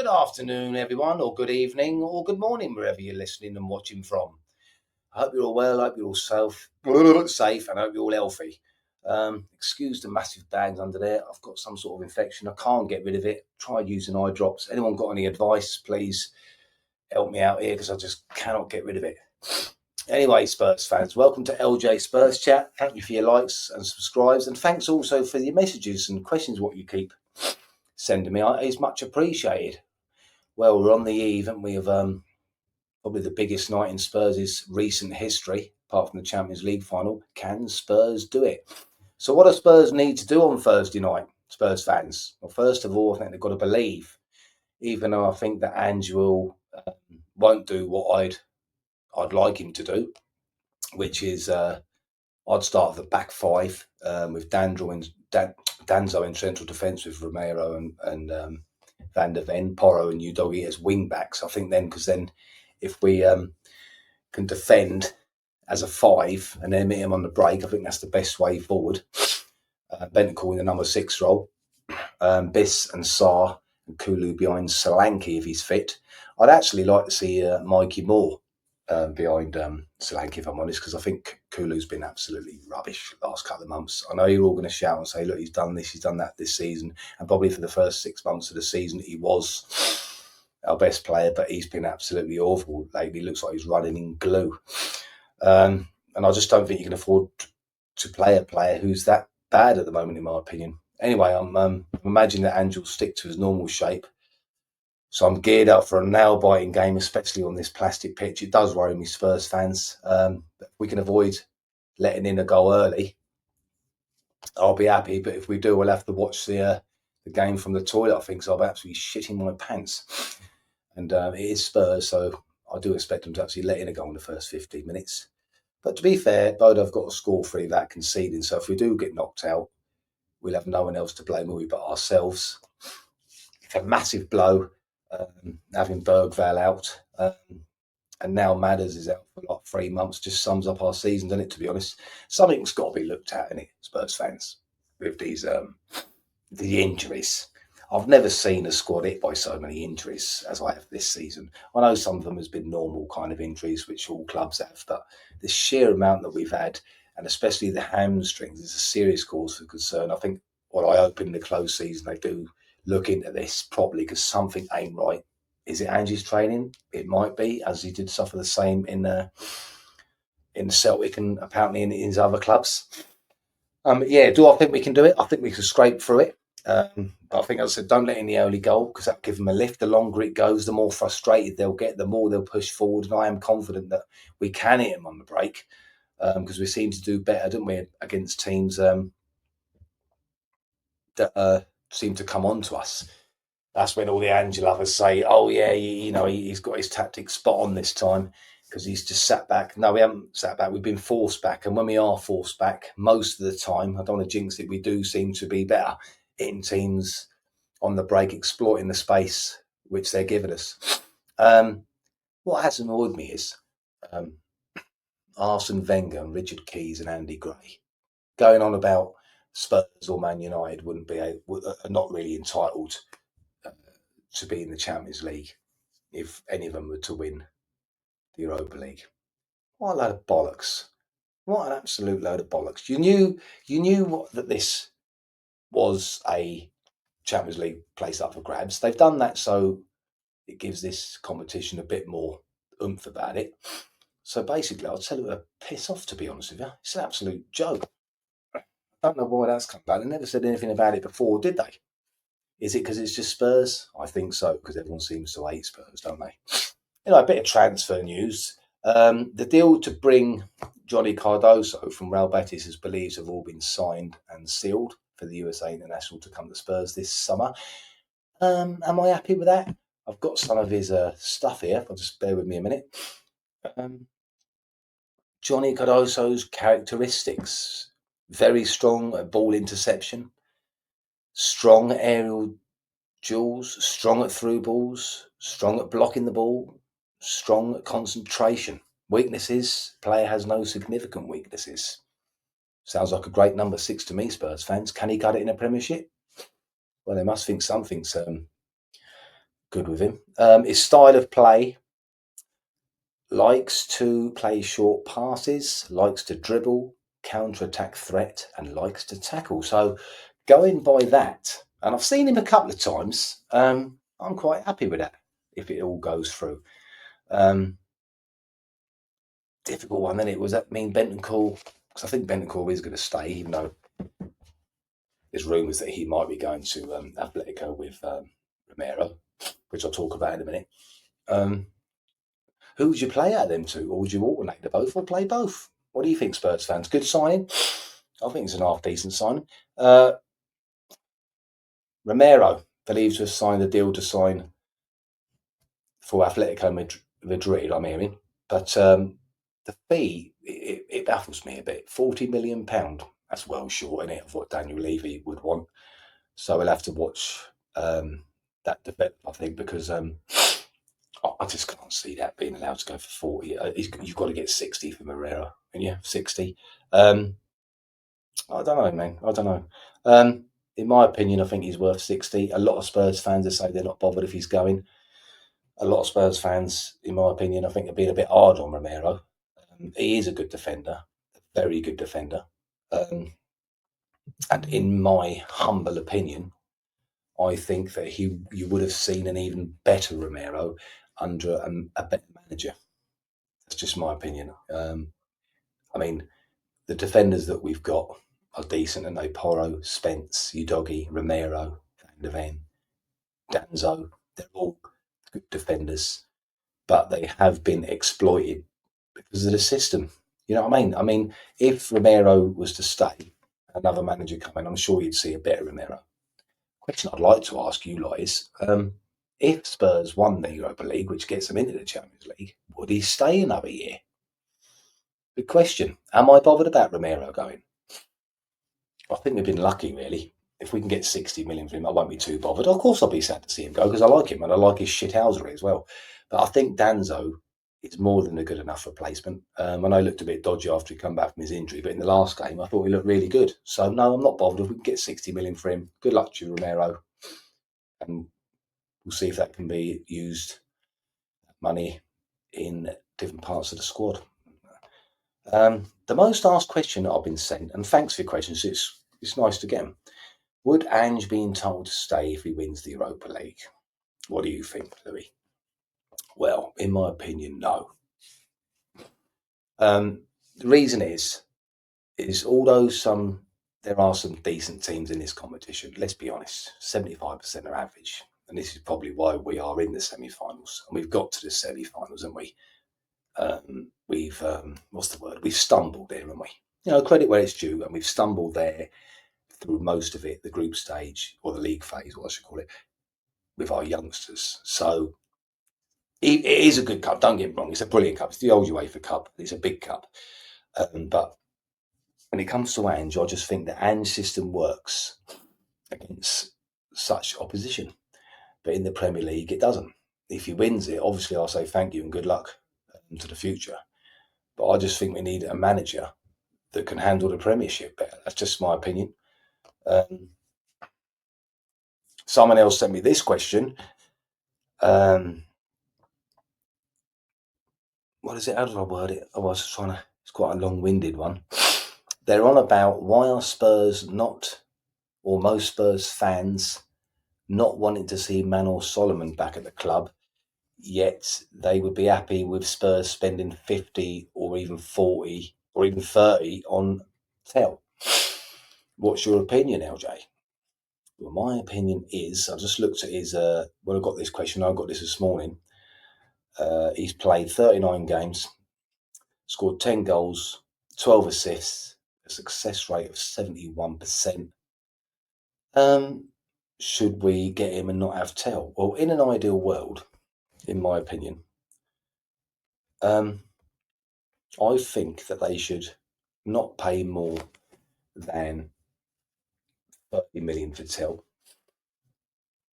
Good afternoon, everyone, or good evening, or good morning, wherever you're listening and watching from. I hope you're all well. I hope you're all safe, and I hope you're all healthy. Excuse the massive bags under there. I've got some sort of infection. I can't get rid of it. Tried using eye drops. Anyone got any advice? Please help me out here because I just cannot get rid of it. Anyway, Spurs fans, welcome to LJ Spurs Chat. Thank you for your likes and subscribes, and thanks also for your messages and questions. What you keep sending me is much appreciated. Well, we're on the eve, and we have probably the biggest night in Spurs' recent history, apart from the Champions League final. Can Spurs do it? So what do Spurs need to do on Thursday night, Spurs fans? Well, first of all, I think they've got to believe, even though I think that Ange won't do what I'd like him to do, which is I'd start the back five with Danzo in central defence with Romero and Van der Ven, Porro and Udogie as wing backs. I think because if we can defend as a five and then meet him on the break, I think that's the best way forward. Bentancur in the number 6 role, Biss and Sarr and Kulu behind Solanke if he's fit. I'd actually like to see Mikey Moore behind Solanke, if I'm honest, because I think Kulu's been absolutely rubbish the last couple of months. I know you're all going to shout and say, look, he's done this, he's done that this season, and probably for the first 6 months of the season he was our best player, but he's been absolutely awful lately. Looks like he's running in glue. And I just don't think you can afford to play a player who's that bad at the moment, in my opinion. Anyway, I'm imagining that Ange will stick to his normal shape. So I'm geared up for a nail-biting game, especially on this plastic pitch. It does worry me, Spurs fans. But if we can avoid letting in a goal early, I'll be happy. But if we do, we'll have to watch the game from the toilet, I think, so I'll be absolutely shitting my pants. And it is Spurs, so I do expect them to actually let in a goal in the first 15 minutes. But to be fair, Bodo have got to score 3 without conceding. So if we do get knocked out, we'll have no one else to blame, will we, but ourselves. It's a massive blow having Bergvall out. And now Madders is out for like 3 months. Just sums up our season, doesn't it, to be honest? Something's got to be looked at, innit, Spurs fans, with these the injuries. I've never seen a squad hit by so many injuries as I have this season. I know some of them has been normal kind of injuries, which all clubs have, but the sheer amount that we've had, and especially the hamstrings, is a serious cause for concern. I think what I hope in the close season they do look into this properly, because something ain't right. Is it Ange's training? It might be, as he did suffer the same in Celtic and apparently in his other clubs. Do I think we can do it? I think we can scrape through it. But I think, as I said, don't let in the early goal, because that'll give them a lift. The longer it goes, the more frustrated they'll get, the more they'll push forward. And I am confident that we can hit them on the break, because we seem to do better, don't we, against teams that seem to come on to us. That's when all the Ange lovers say, oh, yeah, he's got his tactics spot on this time, because he's just sat back. No, we haven't sat back. We've been forced back. And when we are forced back, most of the time, I don't want to jinx it, we do seem to be better hitting teams on the break, exploiting the space which they're giving us. What has annoyed me is Arsene Wenger and Richard Keys and Andy Gray going on about Spurs or Man United are not really entitled to be in the Champions League if any of them were to win the Europa League. What a load of bollocks. What an absolute load of bollocks. You knew that this was a Champions League place up for grabs. They've done that so it gives this competition a bit more oomph about it. So basically, I'll tell you to piss off, to be honest with you. It's an absolute joke. I don't know why that's come about. They never said anything about it before, did they? Is it because it's just Spurs? I think so, because everyone seems to hate Spurs, don't they? A bit of transfer news. The deal to bring Johnny Cardoso from Real Betis is believed to have all been signed and sealed for the USA International to come to Spurs this summer. Am I happy with that? I've got some of his stuff here. I'll just bear with me a minute. Johnny Cardoso's characteristics: very strong at ball interception, strong at aerial duels, strong at through balls, strong at blocking the ball, strong at concentration. Weaknesses: player has no significant weaknesses. Sounds like a great number 6 to me, Spurs fans. Can he cut it in a Premiership? Well, they must think something's going good with him. His style of play, likes to play short passes, likes to dribble, counter-attack threat, and likes to tackle. So going by that, and I've seen him a couple of times, I'm quite happy with that if it all goes through. Difficult one, then it was that mean Bentancur, because I think Bentancur is going to stay, even though there's rumours that he might be going to Atletico with Romero, which I'll talk about in a minute. Who would you play out of them two, or would you alternate the both, or play both? What do you think, Spurs fans? Good signing? I think it's an half decent signing. Romero believed to have signed a deal to sign for Atletico Madrid, I'm hearing. But the fee, it baffles me a bit. £40 million. That's well short, isn't it, of what Daniel Levy would want. So we'll have to watch that develop, I think, because I just can't see that being allowed to go for 40. You've got to get 60 for Moreira, and yeah, 60. I don't know, man. I don't know. In my opinion, I think he's worth 60. A lot of Spurs fans will say they're not bothered if he's going. A lot of Spurs fans, in my opinion, I think are being a bit hard on Romero. He is a good defender, a very good defender. And in my humble opinion, I think that you would have seen an even better Romero under a better manager. That's just my opinion. I mean, the defenders that we've got are decent, and they Porro, Spence, Udogi, Romero, Van de Ven, Danzo. They're all good defenders, but they have been exploited because of the system. You know what I mean? I mean, if Romero was to stay, another manager come in, I'm sure you'd see a better Romero. Question I'd like to ask you lot is, if Spurs won the Europa League, which gets them into the Champions League, would he stay another year? Good question. Am I bothered about Romero going? I think we've been lucky, really. If we can get 60 million for him, I won't be too bothered. Of course, I'll be sad to see him go because I like him and I like his shithousery as well. But I think Danzo is more than a good enough replacement. I know he looked a bit dodgy after he come back from his injury, but in the last game, I thought he looked really good. So, no, I'm not bothered. If we can get 60 million for him, good luck to you, Romero. And we'll see if that can be used, money, in different parts of the squad. The most asked question that I've been sent, and thanks for your questions, it's nice to get them. Would Ange be entitled to stay if he wins the Europa League? What do you think, Louis? Well, in my opinion, no. The reason is although there are some decent teams in this competition, let's be honest, 75% are average. And this is probably why we are in the semi-finals. And we've got to the semi-finals, haven't we? We've we've stumbled there, haven't we? You know, credit where it's due, and we've stumbled there through most of it, the group stage or the league phase, what I should call it, with our youngsters. So it is a good cup, don't get me wrong, it's a brilliant cup. It's the old UEFA Cup, it's a big cup. But when it comes to Ange, I just think the Ange system works against such opposition. But in the Premier League, it doesn't. If he wins it, obviously I'll say thank you and good luck to the future. But I just think we need a manager that can handle the Premiership better. That's just my opinion. Someone else sent me this question. What is it? How do I word it? It's quite a long-winded one. They're on about why are Spurs not, or most Spurs fans, not wanting to see Manor Solomon back at the club, yet they would be happy with Spurs spending 50 or even 40 or even 30 on Tel. What's your opinion, LJ? Well, my opinion is, I just looked at his, when I got this question, I got this morning. He's played 39 games, scored 10 goals, 12 assists, a success rate of 71%. Should we get him and not have Tel? Well, in an ideal world, in my opinion, I think that they should not pay more than 30 million for Tel.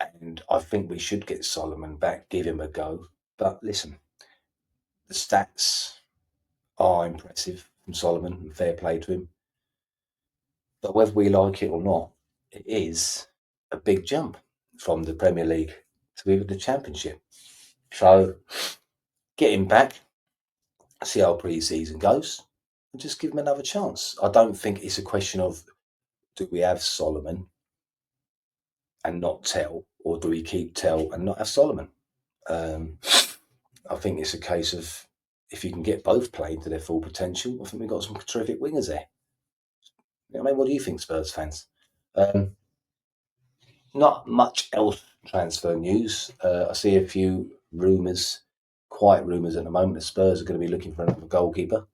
And I think we should get Solomon back, give him a go. But listen, the stats are impressive from Solomon, and fair play to him. But whether we like it or not, it is a big jump from the Premier League to be with the Championship. So get him back, see how pre-season goes, and just give him another chance. I don't think it's a question of do we have Solomon and not Tell, or do we keep Tell and not have Solomon? I think it's a case of if you can get both playing to their full potential, I think we've got some terrific wingers there. I mean, what do you think, Spurs fans? Not much else transfer news. I see a few rumours, quiet rumours at the moment. The Spurs are going to be looking for another goalkeeper.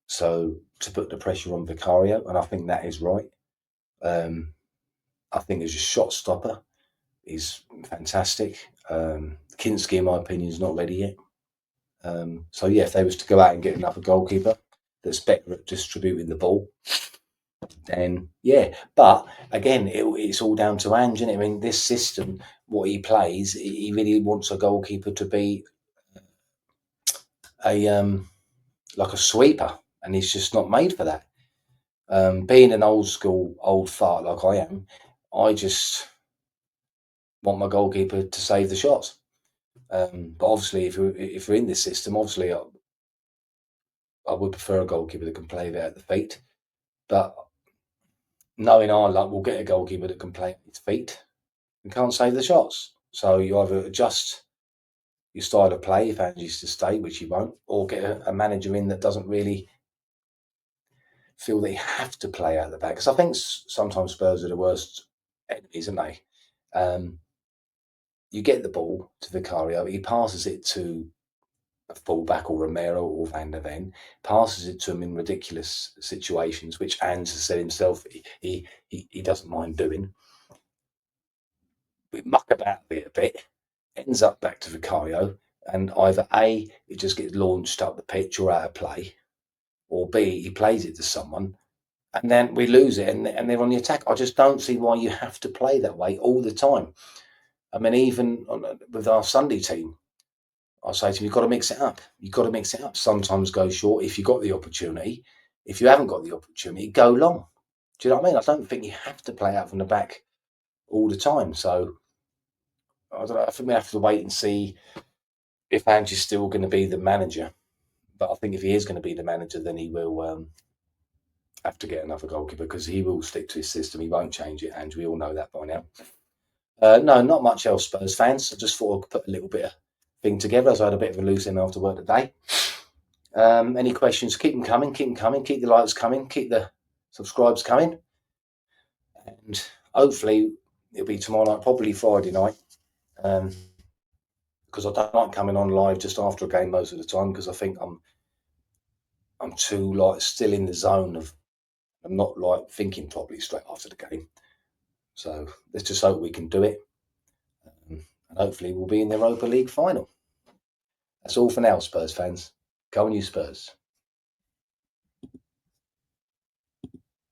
So to put the pressure on Vicario, and I think that is right. I think as a shot stopper, he's fantastic. Kinski, in my opinion, is not ready yet. So yeah, if they was to go out and get another goalkeeper that's better at distributing the ball, then yeah. But again, it's all down to Ange, isn't it? I mean, this system, what he plays, he really wants a goalkeeper to be a like a sweeper, and he's just not made for that. Being an old school old fart like I am, I just want my goalkeeper to save the shots. But obviously, if we're in this system, obviously I would prefer a goalkeeper that can play a bit at the feet. But knowing our luck, we'll get a goalkeeper that can play at his feet and can't save the shots. So you either adjust your style of play if Angie's to stay, which he won't, or get a manager in that doesn't really feel they have to play out the back. Because I think sometimes Spurs are the worst enemies, aren't they? You get the ball to Vicario, he passes it to a fullback or Romero or Van der Ven, passes it to him in ridiculous situations, which Ange has said himself he doesn't mind doing. We muck about it a bit, ends up back to Vicario, and either A, it just gets launched up the pitch or out of play, or B, he plays it to someone, and then we lose it and they're on the attack. I just don't see why you have to play that way all the time. I mean, even with our Sunday team, I say to him, you've got to mix it up. You've got to mix it up. Sometimes go short if you've got the opportunity. If you haven't got the opportunity, go long. Do you know what I mean? I don't think you have to play out from the back all the time. So I don't know. I think we have to wait and see if Ange is still going to be the manager. But I think if he is going to be the manager, then he will have to get another goalkeeper because he will stick to his system. He won't change it, Ange. We all know that by now. No, not much else, Spurs fans. I just thought I'd put a little bit of thing together as I had a bit of a loose end after work today. Any questions, keep them coming, keep the likes coming, keep the subscribes coming. And hopefully it'll be tomorrow night, probably Friday night. Because I don't like coming on live just after a game most of the time because I think I'm too still in the zone of I'm not thinking properly straight after the game. So let's just hope we can do it. And hopefully we'll be in the Europa League final. That's all for now, Spurs fans. Go on, you Spurs.